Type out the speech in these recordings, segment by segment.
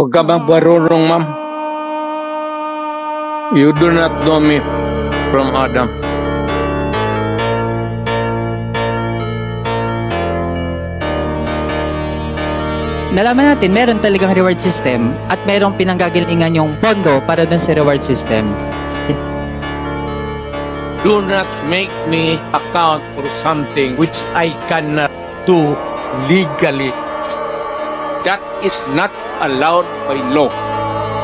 Huwag ka bang barurong, ma'am? You do not know me from Adam. Nalaman natin meron talagang reward system at merong pinanggagalingan yung pondo para dun sa reward system. Do not make me account for something which I cannot do legally. That is not allowed by law.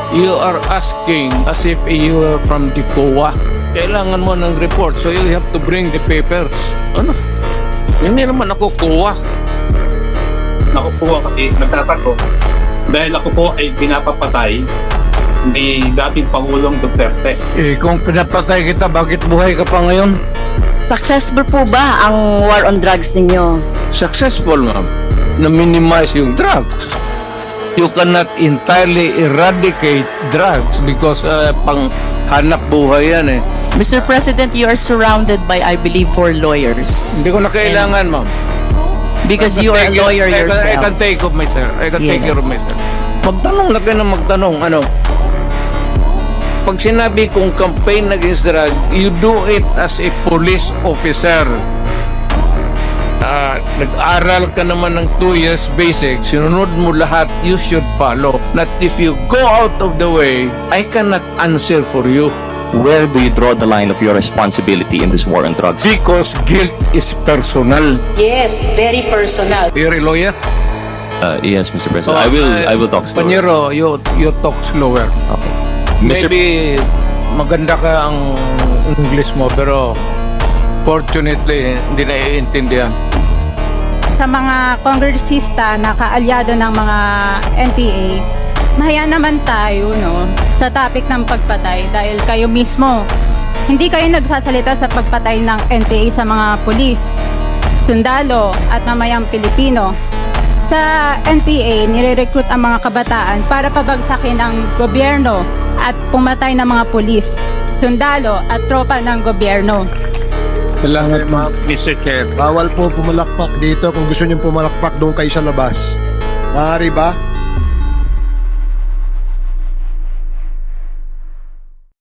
You are asking as if you are from the COA. Kailangan mo ng report, so you have to bring the papers. Ano? Hindi naman ako COA. Ako po kasi nagtatanong dahil ako po ay pinapapatay ni dating Pangulong Duterte. Kung pinapatay kita, bakit buhay ka pa ngayon? Successful po ba ang war on drugs ninyo? Successful, ma'am. Na-minimize yung drugs. You cannot entirely eradicate drugs because pang hanap buhay yan eh. Mr. President, you are surrounded by, I believe, 4 lawyers. Hindi ko na kailangan, ma'am. Because you are a lawyer I yourself. can take of myself. I can take care of Yes. myself. Magtanong na kayo na magtanong. Ano? Pag sinabi kong campaign against drug, you do it as a police officer. Nag-aral ka naman ng 2 years basic, sinunod mo lahat, you should follow. Not if you go out of the way, I cannot answer for you. Where do you draw the line of your responsibility in this war on drugs? Because guilt is personal. Yes, it's very personal. You're a lawyer? Yes, Mr. President. I will talk slower. Panyero, you talk slower. Okay. Mr. Maybe maganda ka ang English mo, pero fortunately, hindi naiintindihan. Sa mga kongresista na kaalyado ng mga NPA, mahaya naman tayo sa topic ng pagpatay dahil kayo mismo, hindi kayo nagsasalita sa pagpatay ng NPA sa mga pulis, sundalo at mamayang Pilipino. Sa NPA, nire-recruit ang mga kabataan para pabagsakin ang gobyerno at pumatay ng mga pulis, sundalo at tropa ng gobyerno. Salamat, ma'am, Mr. Chair. Bawal po pumalakpak dito. Kung gusto niyo pumalakpak, doon kayo sa labas. Maaari ba?